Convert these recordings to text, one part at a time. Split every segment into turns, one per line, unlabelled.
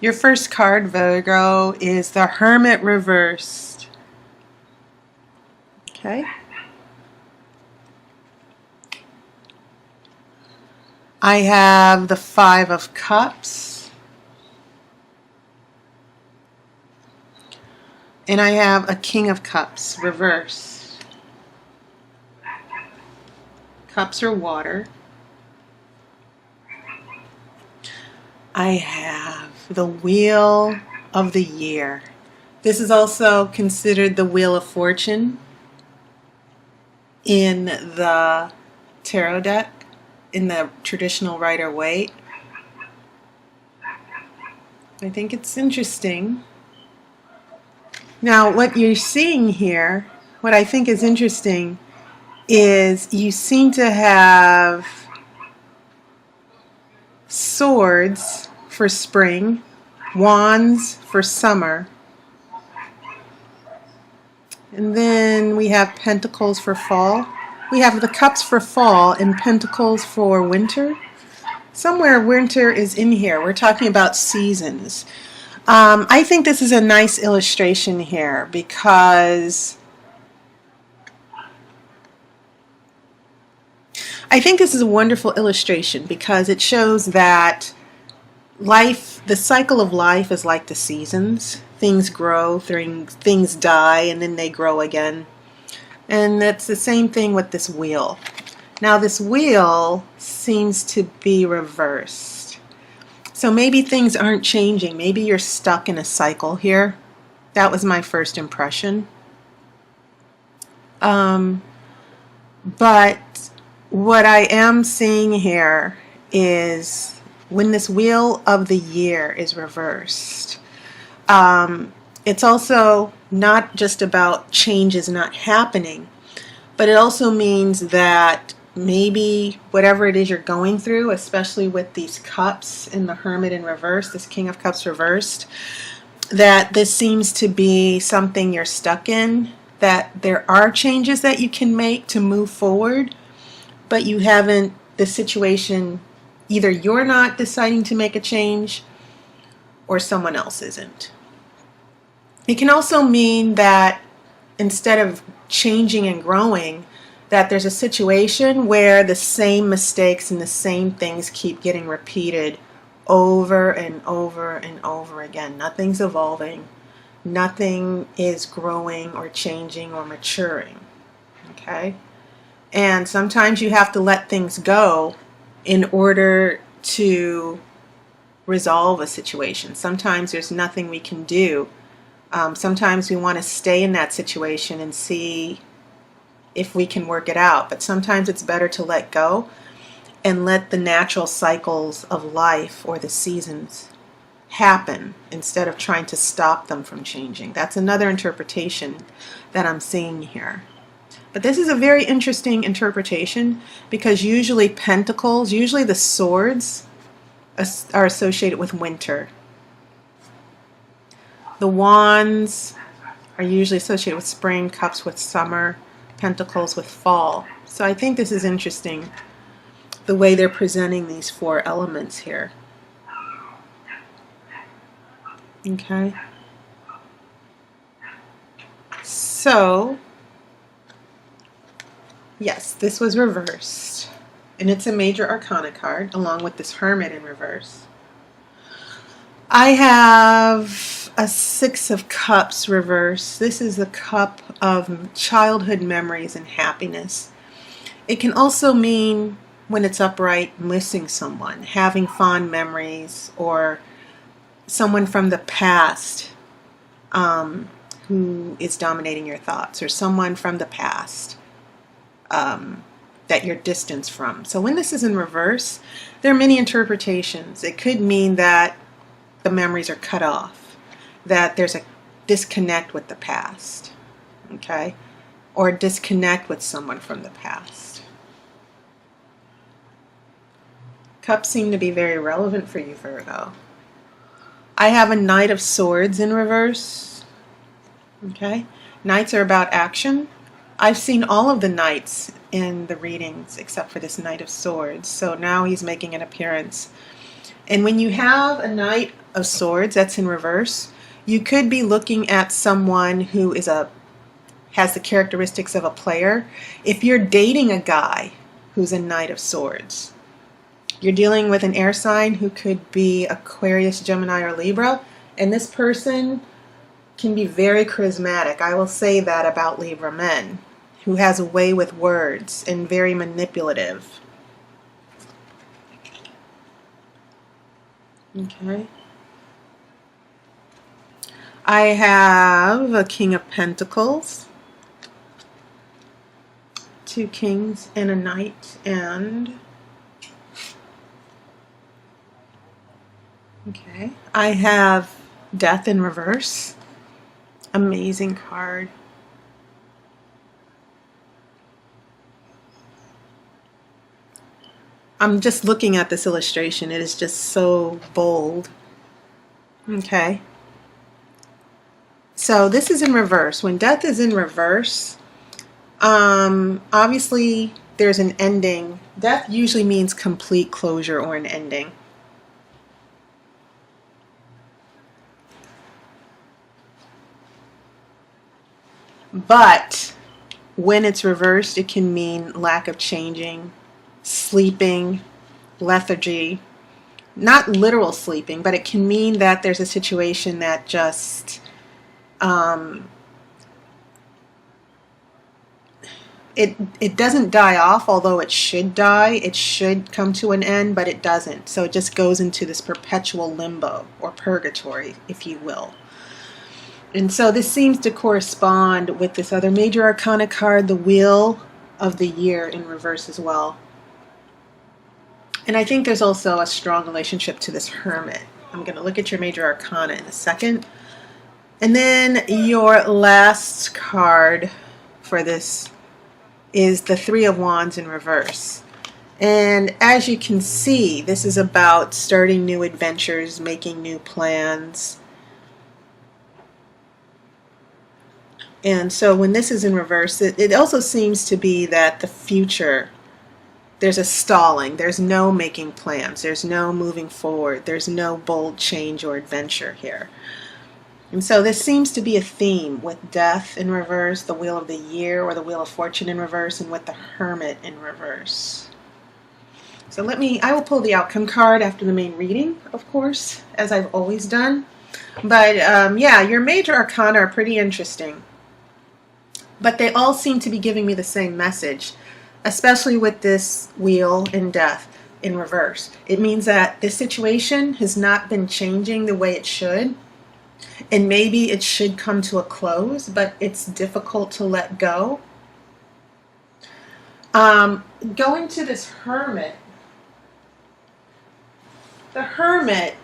Your first card, Virgo, is the Hermit reversed. Okay. I have the Five of Cups. And I have a King of Cups reversed. Cups are water. I have the Wheel of the Year. This is also considered the Wheel of Fortune in the tarot deck, in the traditional Rider-Waite. I think it's interesting. Now, what you're seeing here, what I think is interesting, is you seem to have swords for spring, wands for summer, and then we have pentacles for fall. We have the cups for fall and pentacles for winter. Somewhere winter is in here. We're talking about seasons. I think this is a nice illustration here because I think this is a wonderful illustration because it shows that life, the cycle of life is like the seasons. Things grow, things die, and then they grow again. And that's the same thing with this wheel. Now this wheel seems to be reversed. So maybe things aren't changing. Maybe you're stuck in a cycle here. That was my first impression. But what I am seeing here is when this Wheel of the Year is reversed, it's also not just about changes not happening, but it also means that maybe whatever it is you're going through, especially with these cups in the Hermit in reverse, this King of Cups reversed, that this seems to be something you're stuck in, that there are changes that you can make to move forward, but you haven't, the situation, either you're not deciding to make a change or someone else isn't. It can also mean that instead of changing and growing, that there's a situation where the same mistakes and the same things keep getting repeated over and over and over again. Nothing's evolving. Nothing is growing or changing or maturing. Okay? And sometimes you have to let things go in order to resolve a situation. Sometimes there's nothing we can do. Sometimes we want to stay in that situation and see if we can work it out. But sometimes it's better to let go and let the natural cycles of life or the seasons happen instead of trying to stop them from changing. That's another interpretation that I'm seeing here. But this is a very interesting interpretation because usually pentacles, usually the swords are associated with winter. The wands are usually associated with spring, cups with summer, pentacles with fall. So I think this is interesting, the way they're presenting these four elements here. Okay. So, yes, this was reversed. And it's a major arcana card, along with this Hermit in reverse. I have a Six of Cups reverse. This is the cup of childhood memories and happiness. It can also mean, when it's upright, missing someone, having fond memories, or someone from the past who is dominating your thoughts, or someone from the past that you're distanced from. So when this is in reverse, there are many interpretations. It could mean that the memories are cut off, that there's a disconnect with the past, okay? Or a disconnect with someone from the past. Cups seem to be very relevant for you, Virgo. I have a Knight of Swords in reverse, okay? Knights are about action. I've seen all of the knights in the readings except for this Knight of Swords, so now he's making an appearance. And when you have a Knight of Swords that's in reverse, you could be looking at someone who has the characteristics of a player. If you're dating a guy who's a Knight of Swords, you're dealing with an air sign who could be Aquarius, Gemini, or Libra, and this person can be very charismatic. I will say that about Libra men, who has a way with words and very manipulative. Okay. I have a King of Pentacles, 2 kings and a knight, and okay, I have Death in reverse. Amazing card. I'm just looking at this illustration. It is just so bold. Okay. So this is in reverse. When Death is in reverse, obviously there's an ending. Death usually means complete closure or an ending. But when it's reversed, it can mean lack of changing, sleeping, lethargy. Not literal sleeping, but it can mean that there's a situation that just it doesn't die off, although it should die. It should come to an end, but it doesn't. So it just goes into this perpetual limbo or purgatory, if you will. And so this seems to correspond with this other major arcana card, the Wheel of the Year, in reverse as well. And I think there's also a strong relationship to this Hermit. I'm going to look at your major arcana in a second. And then your last card for this is the Three of Wands in reverse. And as you can see, this is about starting new adventures, making new plans. And so when this is in reverse, it also seems to be that the future, there's a stalling. There's no making plans. There's no moving forward. There's no bold change or adventure here. And so this seems to be a theme with Death in reverse, the Wheel of the Year, or the Wheel of Fortune in reverse, and with the Hermit in reverse. So I will pull the outcome card after the main reading, of course, as I've always done. But yeah, your major arcana are pretty interesting. But they all seem to be giving me the same message, especially with this Wheel and Death in reverse. It means that this situation has not been changing the way it should, and maybe it should come to a close, but it's difficult to let go. Going to this Hermit, the Hermit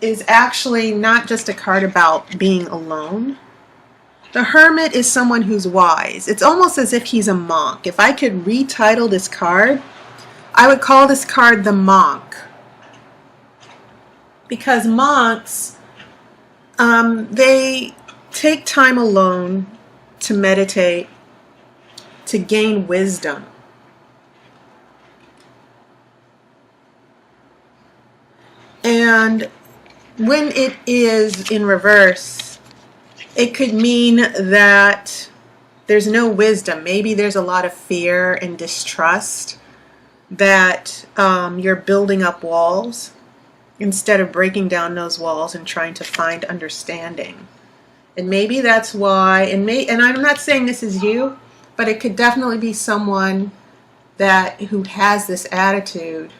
is actually not just a card about being alone. The Hermit is someone who's wise. It's almost as if he's a monk. If I could retitle this card, I would call this card the Monk. Because monks, they take time alone to meditate, to gain wisdom. And when it is in reverse, it could mean that there's no wisdom. Maybe there's a lot of fear and distrust, that you're building up walls instead of breaking down those walls and trying to find understanding. And maybe that's why, and I'm not saying this is you, but it could definitely be someone who has this attitude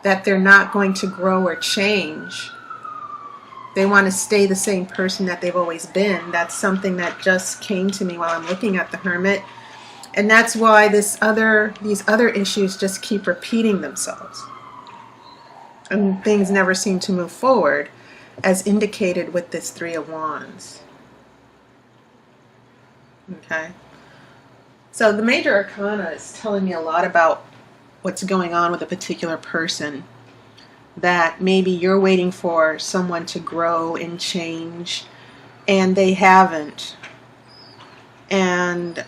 that they're not going to grow or change. They want to stay the same person that they've always been. That's something that just came to me while I'm looking at the Hermit. And that's why these other issues just keep repeating themselves. And things never seem to move forward, as indicated with this Three of Wands. Okay. So the major arcana is telling me a lot about what's going on with a particular person. That maybe you're waiting for someone to grow and change, and they haven't. And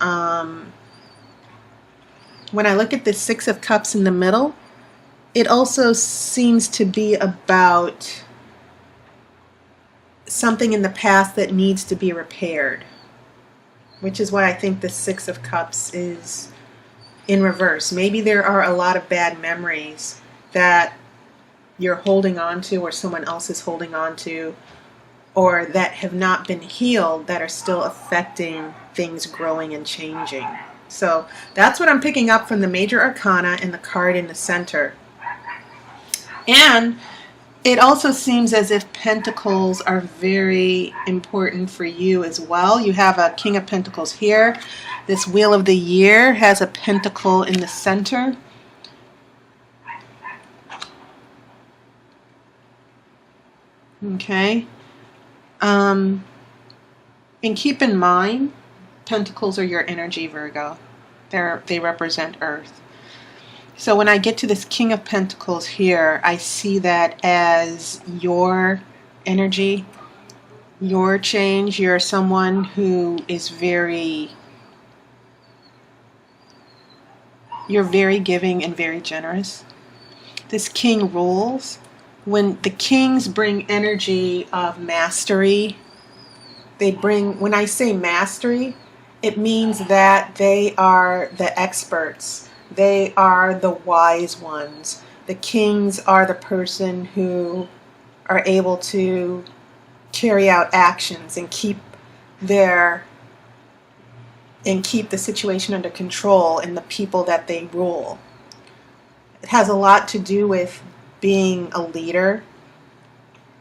when I look at the Six of Cups in the middle, it also seems to be about something in the past that needs to be repaired, which is why I think the Six of Cups is in reverse. Maybe there are a lot of bad memories that you're holding on to, or someone else is holding on to, or that have not been healed, that are still affecting things growing and changing. So that's what I'm picking up from the major arcana and the card in the center. And it also seems as if pentacles are very important for you as well. You have a King of Pentacles here. This Wheel of the Year has a pentacle in the center. Okay. And keep in mind, pentacles are your energy, Virgo. They represent Earth. So when I get to this King of Pentacles here, I see that as your energy, your change. You're someone who is you're very giving and very generous. This King rules. When the kings bring energy of mastery, when I say mastery, it means that they are the experts. They are the wise ones. The kings are the person who are able to carry out actions and keep the situation under control and the people that they rule. It has a lot to do with being a leader.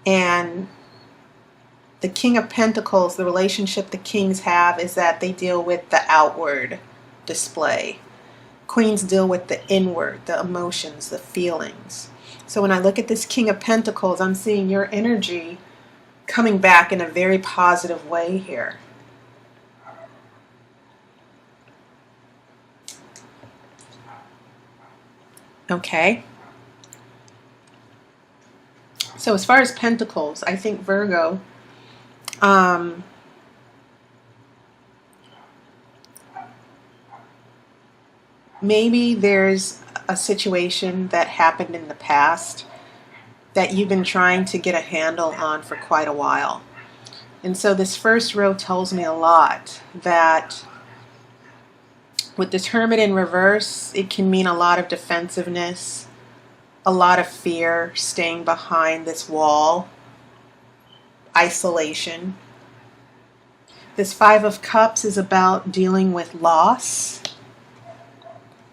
And the King of Pentacles, the relationship the kings have is that they deal with the outward display. Queens deal with the inward, the emotions, the feelings. So when I look at this King of Pentacles, I'm seeing your energy coming back in a very positive way here. Okay. So as far as Pentacles, I think Virgo, maybe there's a situation that happened in the past that you've been trying to get a handle on for quite a while. And so this first row tells me a lot, that with this Hermit in reverse, it can mean a lot of defensiveness, a lot of fear, staying behind this wall, isolation. This Five of Cups is about dealing with loss.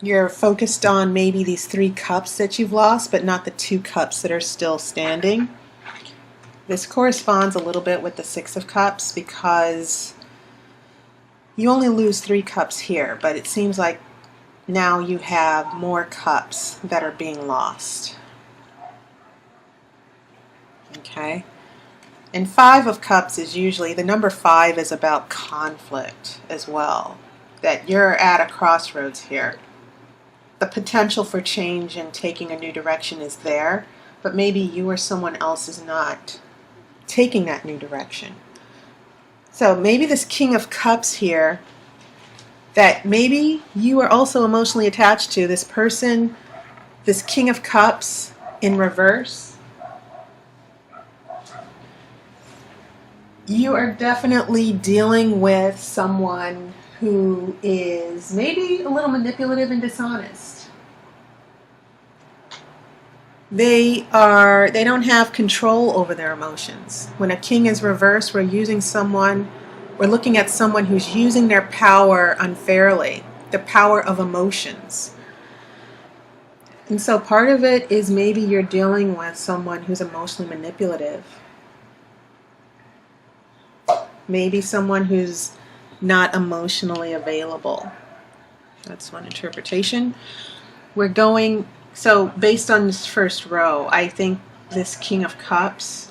You're focused on maybe these 3 cups that you've lost, but not the 2 cups that are still standing. This corresponds a little bit with the Six of Cups, because you only lose 3 cups here, but it seems like now you have more cups that are being lost. Okay. And Five of Cups is usually, the number 5 is about conflict as well. That you're at a crossroads here. The potential for change and taking a new direction is there, but maybe you or someone else is not taking that new direction. So maybe this King of Cups here, that maybe you are also emotionally attached to this person, this King of Cups in reverse. You are definitely dealing with someone who is maybe a little manipulative and dishonest. They don't have control over their emotions. When a king is reversed, we're looking at someone who's using their power unfairly, the power of emotions. And so part of it is maybe you're dealing with someone who's emotionally manipulative. Maybe someone who's not emotionally available. That's one interpretation. So based on this first row, I think this King of Cups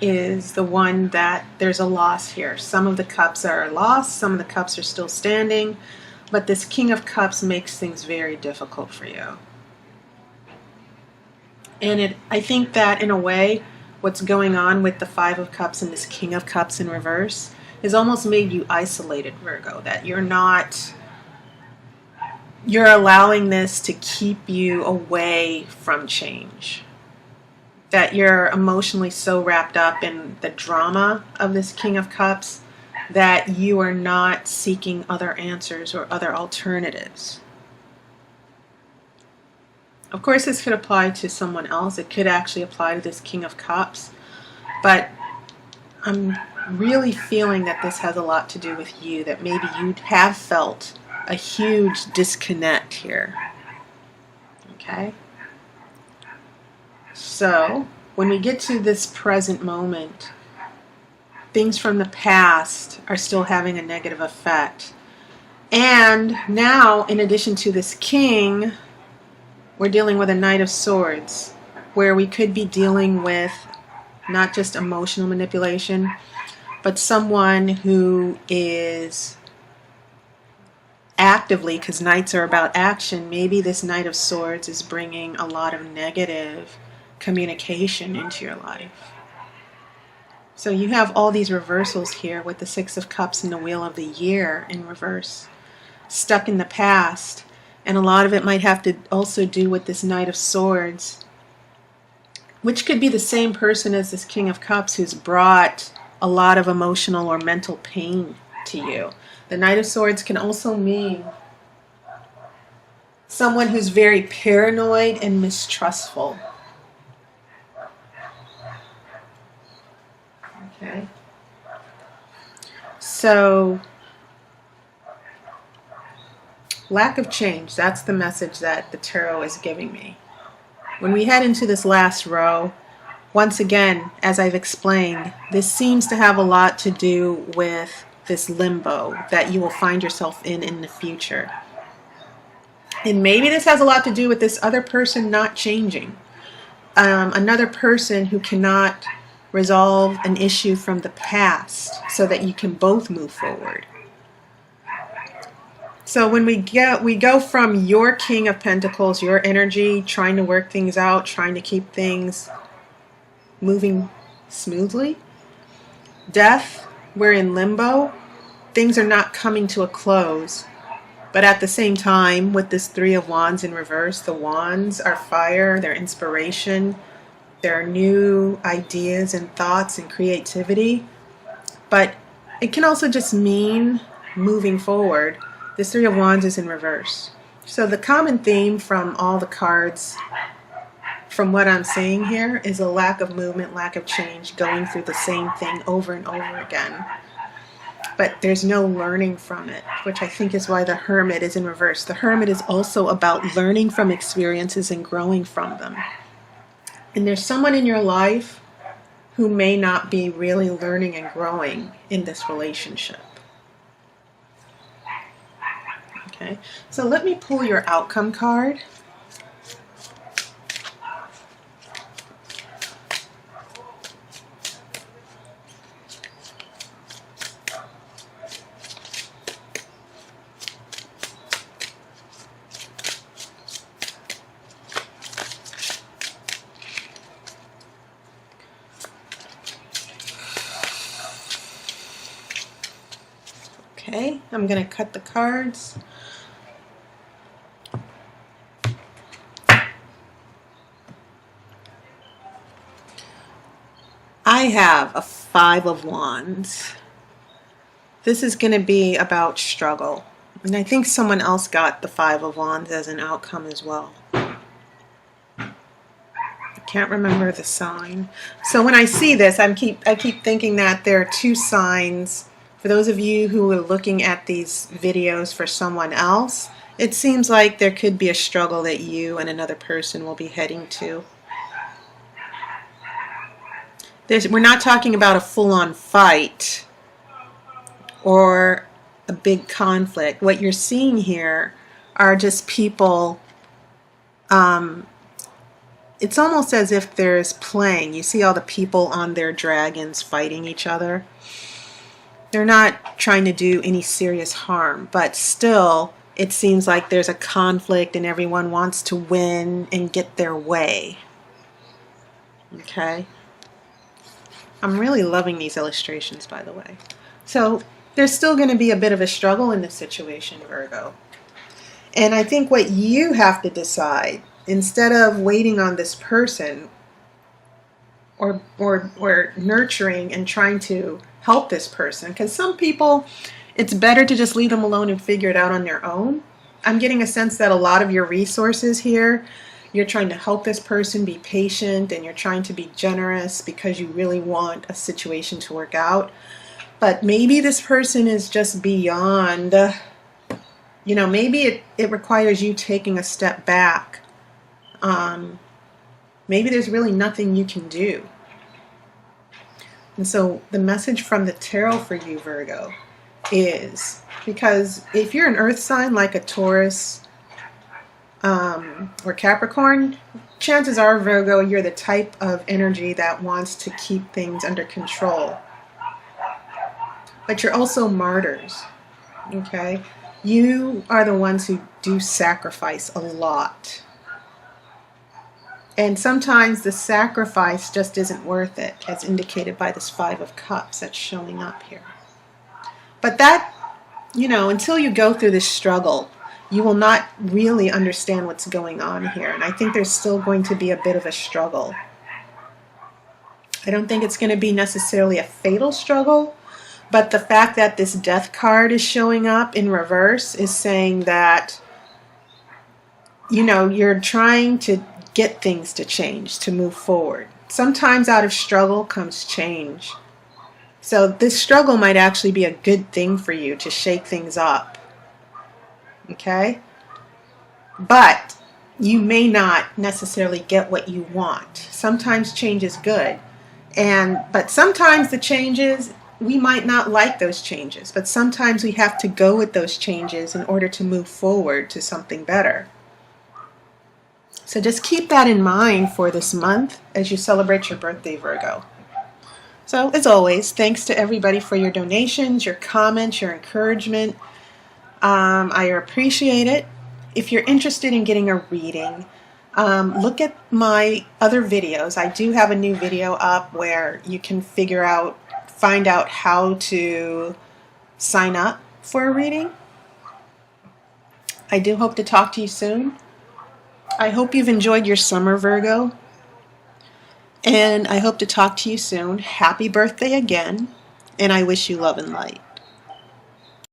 is the one that there's a loss here. Some of the cups are lost, some of the cups are still standing, but this King of Cups makes things very difficult for you. And I think that in a way, what's going on with the Five of Cups and this King of Cups in reverse has almost made you isolated, Virgo, that you're not you're allowing this to keep you away from change. That you're emotionally so wrapped up in the drama of this King of Cups that you are not seeking other answers or other alternatives. Of course, this could apply to someone else. It could actually apply to this King of Cups. But I'm really feeling that this has a lot to do with you, that maybe you have felt a huge disconnect here. Okay? So, when we get to this present moment, things from the past are still having a negative effect. And now, in addition to this king, we're dealing with a Knight of Swords, where we could be dealing with not just emotional manipulation, but someone who is actively, because Knights are about action, maybe this Knight of Swords is bringing a lot of negative communication into your life. So you have all these reversals here with the Six of Cups and the Wheel of the Year in reverse, stuck in the past. And a lot of it might have to also do with this Knight of Swords, which could be the same person as this King of Cups who's brought a lot of emotional or mental pain to you. The Knight of Swords can also mean someone who's very paranoid and mistrustful. Okay. So, lack of change, that's the message that the tarot is giving me. When we head into this last row, once again, as I've explained, this seems to have a lot to do with this limbo that you will find yourself in the future. And maybe this has a lot to do with this other person not changing. Another person who cannot resolve an issue from the past so that you can both move forward. So when we go from your King of Pentacles, your energy, trying to work things out, trying to keep things moving smoothly. Death, we're in limbo. Things are not coming to a close. But at the same time, with this Three of Wands in reverse, the wands are fire, they're inspiration, there are new ideas and thoughts and creativity. But it can also just mean moving forward. This Three of Wands is in reverse. So the common theme from all the cards, from what I'm seeing here, is a lack of movement, lack of change, going through the same thing over and over again. But there's no learning from it, which I think is why the Hermit is in reverse. The Hermit is also about learning from experiences and growing from them. And there's someone in your life who may not be really learning and growing in this relationship. Okay, so let me pull your outcome card. Okay, I'm going to cut the cards. I have a Five of Wands. This is going to be about struggle. And I think someone else got the Five of Wands as an outcome as well. I can't remember the sign. So when I see this, I keep thinking that there are two signs. For those of you who are looking at these videos for someone else, it seems like there could be a struggle that you and another person will be heading to. We're not talking about a full-on fight or a big conflict. What you're seeing here are just people, it's almost as if there's playing. You see all the people on their dragons fighting each other. They're not trying to do any serious harm, but still it seems like there's a conflict and everyone wants to win and get their way. Okay? I'm really loving these illustrations, by the way. So there's still going to be a bit of a struggle in this situation, Virgo. And I think what you have to decide, instead of waiting on this person or nurturing and trying to help this person, because some people, it's better to just leave them alone and figure it out on their own. I'm getting a sense that a lot of your resources here, you're trying to help this person be patient and you're trying to be generous because you really want a situation to work out. But maybe this person is just beyond, maybe it requires you taking a step back. Maybe there's really nothing you can do. And so the message from the tarot for you, Virgo, is, because if you're an earth sign like a Taurus or Capricorn, chances are, Virgo, you're the type of energy that wants to keep things under control. But you're also martyrs, okay? You are the ones who do sacrifice a lot. And sometimes the sacrifice just isn't worth it, as indicated by this Five of Cups that's showing up here. But that, until you go through this struggle, you will not really understand what's going on here. And I think there's still going to be a bit of a struggle. I don't think it's going to be necessarily a fatal struggle, but the fact that this Death card is showing up in reverse is saying that, you're trying to get things to change, to move forward. Sometimes out of struggle comes change. So this struggle might actually be a good thing for you to shake things up. Okay? But you may not necessarily get what you want. Sometimes change is good. But sometimes the changes, we might not like those changes. But sometimes we have to go with those changes in order to move forward to something better. So just keep that in mind for this month as you celebrate your birthday, Virgo. So as always, thanks to everybody for your donations, your comments, your encouragement. I appreciate it. If you're interested in getting a reading, look at my other videos. I do have a new video up where you can find out how to sign up for a reading. I do hope to talk to you soon. I hope you've enjoyed your summer, Virgo. And I hope to talk to you soon. Happy birthday again. And I wish you love and light.